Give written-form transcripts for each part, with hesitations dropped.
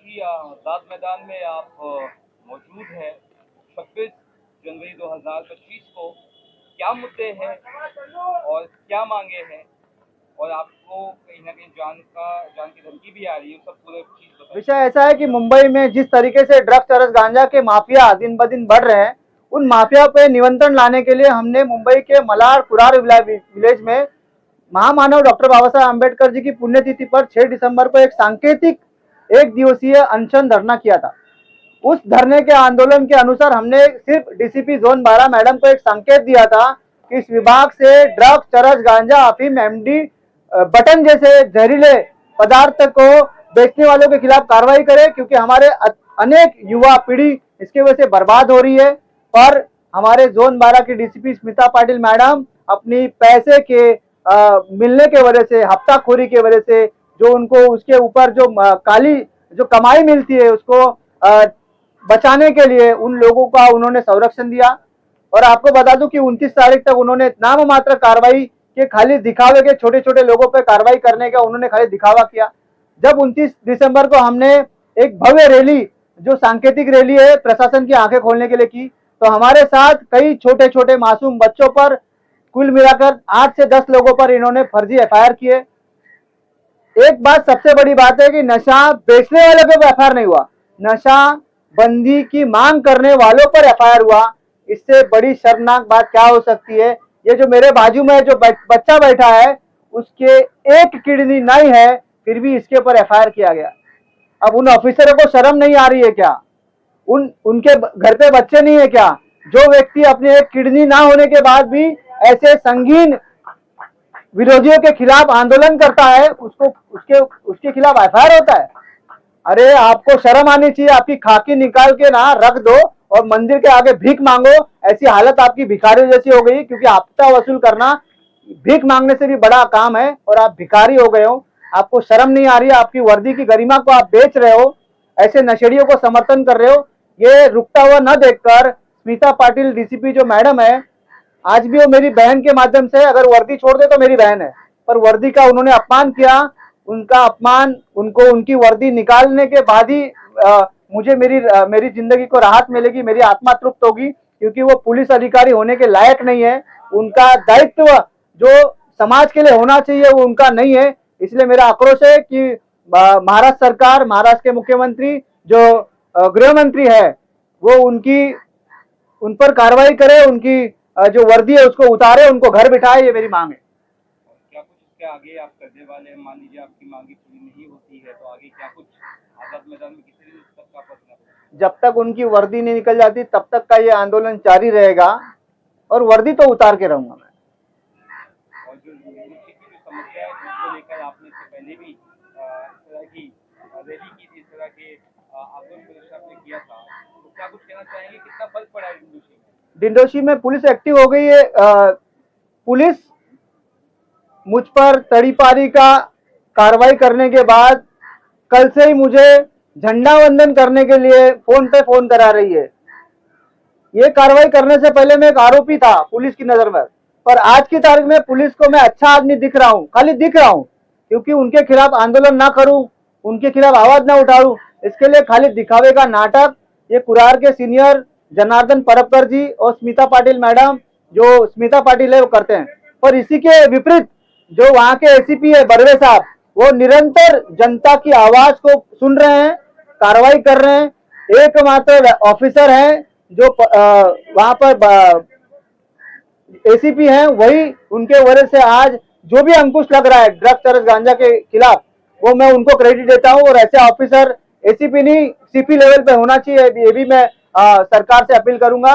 जी आजाद मैदान में आप मौजूद हैं। 26 जनवरी 2025 को क्या मुद्दे हैं और क्या मांगे हैं, और आपको कहीं ना कहीं जान की धमकी भी आ रही है, सब पूरे चीज बताइए। विषय ऐसा है कि मुंबई में जिस तरीके से ड्रग्स चरस गांजा के माफिया दिन ब दिन बढ़ रहे हैं, उन माफिया पे नियंत्रण लाने के लिए हमने मुंबई के मलाड कुरार विलेज में महामानव डॉक्टर बाबा साहब अम्बेडकर जी की पुण्यतिथि पर 6 दिसंबर को एक सांकेतिक एक दिवसीय अनशन धरना किया था। उस धरने के आंदोलन के अनुसार हमने सिर्फ डीसीपी जोन 12 मैडम को एक संकेत दिया था कि इस विभाग से ड्रग्स चरस गांजा अफीम एमडी बटन जैसे जहरीले पदार्थ को बेचने वालों के खिलाफ कार्रवाई करे, क्योंकि हमारे अनेक युवा पीढ़ी इसकी वजह से बर्बाद हो रही है। पर हमारे जोन 12 की डीसीपी स्मिता पाटिल मैडम अपनी पैसे के मिलने के वजह से, हफ्ताखोरी के वजह से, जो उनको उसके ऊपर जो काली जो कमाई मिलती है उसको बचाने के लिए उन लोगों का उन्होंने संरक्षण दिया। और आपको बता दूं कि 29 तारीख तक उन्होंने नाम मात्र कार्रवाई के खाली दिखावे के छोटे छोटे लोगों पर कार्रवाई करने का उन्होंने खाली दिखावा किया। जब 29 दिसंबर को हमने एक भव्य रैली, जो सांकेतिक रैली है, प्रशासन की आंखें खोलने के लिए की, तो हमारे साथ कई छोटे छोटे मासूम बच्चों पर कुल मिलाकर 8 से 10 लोगों पर इन्होंने फर्जी एफआईआर किए। एक बात सबसे बड़ी बात है कि नशा बेचने वालों पे एफआईआर नहीं हुआ, नशा बंदी की मांग करने वालों पर एफआईआर हुआ। इससे बड़ी शर्मनाक बात क्या हो सकती है? ये जो मेरे बाजू में जो बच्चा बैठा है, उसके एक किडनी नहीं है, फिर भी इसके ऊपर एफआईआर किया गया। अब उन ऑफिसरों को शर्म नहीं आ रही है क्या? उनके घर पे बच्चे नहीं है क्या? जो व्यक्ति अपने एक किडनी ना होने के बाद भी ऐसे संगीन विरोधियों के खिलाफ आंदोलन करता है, उसको उसके खिलाफ एफआईआर होता है। अरे आपको शर्म आनी चाहिए। आपकी खाकी निकाल के ना रख दो और मंदिर के आगे भीख मांगो। ऐसी हालत आपकी भिखारी जैसी हो गई, क्योंकि हफ्ता वसूल करना भीख मांगने से भी बड़ा काम है और आप भिखारी हो गए हो। आपको शर्म नहीं आ रही है? आपकी वर्दी की गरिमा को आप बेच रहे हो, ऐसे नशेड़ियों को समर्थन कर रहे हो। ये रुकता हुआ न देखकर स्मिता पाटिल डीसीपी जो मैडम है, आज भी वो मेरी बहन के माध्यम से, अगर वर्दी छोड़ दे तो मेरी बहन है, पर वर्दी का उन्होंने अपमान किया। उनका अपमान, उनको उनकी वर्दी निकालने के बाद ही मुझे मेरी जिंदगी को राहत मिलेगी, मेरी आत्मा तृप्त होगी, क्योंकि वो पुलिस अधिकारी होने के लायक नहीं है। उनका दायित्व जो समाज के लिए होना चाहिए वो उनका नहीं है। इसलिए मेरा आक्रोश है कि महाराष्ट्र सरकार, महाराष्ट्र के मुख्यमंत्री जो गृह मंत्री है, वो उन पर कार्रवाई करे, उनकी जो वर्दी है उसको उतारे, उनको घर बिठाए, ये मेरी मांग है। क्या कुछ इसके आगे आप करने वाले हैं? मान लीजिए आपकी मांगी पूरी नहीं होती है, तो आगे क्या कुछ आजाद मैदान में किसी भी तक का पड़ना है? जब तक उनकी वर्दी नहीं निकल जाती तब तक का ये आंदोलन जारी रहेगा, और वर्दी तो उतार के रहूंगा मैं। और जो यूनिवर्सिटी की जो समस्या है उसको लेकर आपने इससे पहले भी इस तरह की रैली की थी, इस तरह के आंदोलन प्रदर्शन आपने किया था, तो क्या कुछ कहना चाहेंगे? कितना फर्क पड़ा है यूनिवर्सिटी में? डिंडोशी में पुलिस एक्टिव हो गई है। पुलिस मुझ पर तड़ीपारी का कार्रवाई करने के बाद कल से ही मुझे झंडा वंदन करने के लिए फोन पे फोन करा रही है। ये कार्रवाई करने से पहले मैं एक आरोपी था पुलिस की नजर में, पर आज की तारीख में पुलिस को मैं अच्छा आदमी दिख रहा हूँ, खाली दिख रहा हूँ, क्योंकि उनके खिलाफ आंदोलन ना करूं, उनके खिलाफ आवाज ना उठाऊं, इसके लिए खाली दिखावे का नाटक ये कुरार के सीनियर जनार्दन परबकर जी और स्मिता पाटिल मैडम, जो स्मिता पाटिल है, वो करते हैं। पर इसी के विपरीत जो वहां के एसीपी है बर्वे साहब, वो निरंतर जनता की आवाज को सुन रहे हैं, कार्रवाई कर रहे हैं। एकमात्र ऑफिसर हैं जो वहां पर एसीपी हैं, वही उनके वजह से आज जो भी अंकुश लग रहा है ड्रग्स चरस गांजा के खिलाफ, वो मैं उनको क्रेडिट देता हूं। और ऐसे ऑफिसर एसीपी नहीं सीपी लेवल पे होना चाहिए, ये भी मैं सरकार से अपील करूंगा।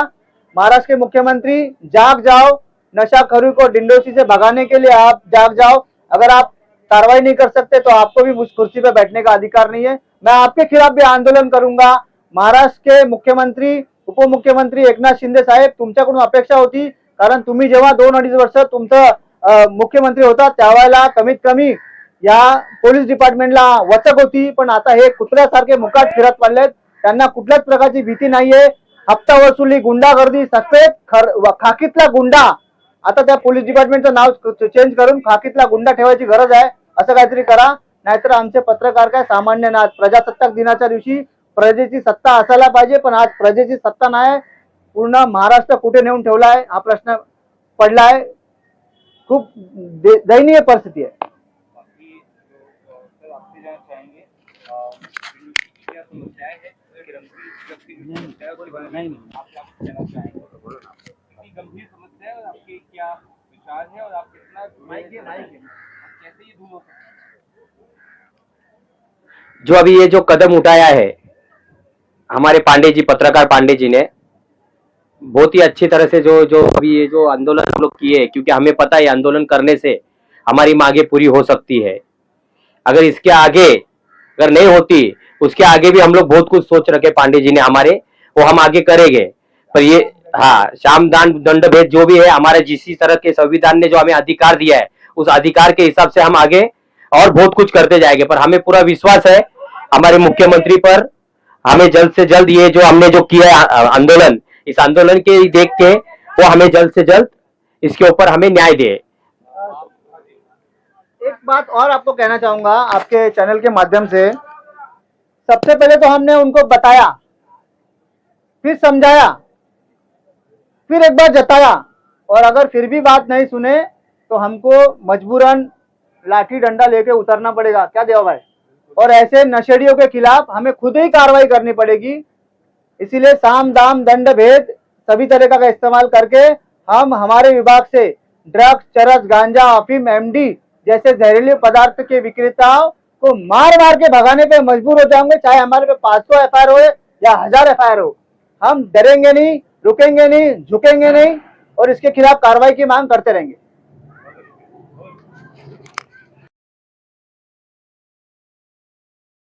महाराष्ट्र के मुख्यमंत्री, जाग जाओ, नशाखोरी को डिंडोशी से भगाने के लिए आप जाग जाओ। अगर आप कार्रवाई नहीं कर सकते तो आपको भी उस कुर्सी पे बैठने का अधिकार नहीं है। मैं आपके खिलाफ भी आंदोलन करूंगा। महाराष्ट्र के मुख्यमंत्री, उपमुख्यमंत्री एकनाथ शिंदे साहेब, तुमच्याकडून अपेक्षा होती, कारण तुम्ही जेव्हा 2-2.5 वर्ष तुमचं मुख्यमंत्री होता त्यावेळेला कमीत कमी या पोलीस डिपार्टमेंटला वचक होती, पण आता हे कुत्र्यासारखे मुकाट फिरत पडलेत, त्यांना कुठल्याच प्रकारची भीती नाहीये। हप्ता वसुली, गुंडागर्दी, सफेद खाकीतला गुंडा, आता त्या पोलीस डिपार्टमेंटचं नाव चेंज करून खाकीतला गुंडा ठेवायची गरज आहे। असं काहीतरी करा। नाहीतर आमचे पत्रकार काय सामान्य नाहीत. प्रजासत्ताक दिनाच्या दिवशी प्रजेची सत्ता असायला पाहिजे, पण आज प्रजेची सत्ता नाही. पूर्ण महाराष्ट्र कुठे नेऊन ठेवला आहे हा प्रश्न पडला आहे. खूप दयनीय परिस्थिती आहे. बाकी सर आपसे जानना चाहेंगे क्या समस्याएं हैं समस्या है और आपसे कहना चाहेंगे कितनी गंभीर समस्या है और आपके क्या विचार है और आप कितना कैसे ये दूर हो सकता है? जो अभी ये जो कदम उठाया है हमारे पांडे जी, पत्रकार पांडे जी ने बहुत ही अच्छी तरह से जो अभी ये जो आंदोलन हम लोग किए, क्योंकि हमें पता है आंदोलन करने से हमारी मांगे पूरी हो सकती है. अगर इसके आगे अगर नहीं होती, उसके आगे भी हम लोग बहुत कुछ सोच रखे पांडे जी ने हमारे, वो हम आगे करेंगे. पर ये हाँ, साम दान दंड भेद जो भी है, हमारे जिस तरह के संविधान ने जो हमें अधिकार दिया है, उस अधिकार के हिसाब से हम आगे और बहुत कुछ करते जाएंगे. पर हमें पूरा विश्वास है हमारे मुख्यमंत्री पर. हमें जल्द से जल्द ये जो हमने जो किया है आंदोलन, इस आंदोलन के देख के वो हमें जल्द से जल्द इसके ऊपर हमें न्याय दे. एक बात और आपको कहना चाहूंगा आपके चैनल के माध्यम से. सबसे पहले तो हमने उनको बताया, फिर समझाया, फिर एक बार जताया, और अगर फिर भी बात नहीं सुने तो हमको मजबूरन लाठी डंडा लेके उतरना पड़ेगा. क्या देवा भाई? और ऐसे नशेड़ियों के खिलाफ हमें खुद ही कार्रवाई करनी पड़ेगी. इसीलिए साम दाम दंड भेद सभी तरीका का इस्तेमाल करके हम हमारे विभाग से ड्रग्स, चरस, गांजा, अफीम, एमडी जैसे जहरीले पदार्थ के विक्रेताओं को मार मार के भगाने पे मजबूर हो जाएंगे, चाहे हमारे पे 500 एफआईआर हो या 1000 एफआईआर हो. हम डरेंगे नहीं, रुकेंगे नहीं, झुकेंगे नहीं और इसके खिलाफ कार्रवाई की मांग करते रहेंगे.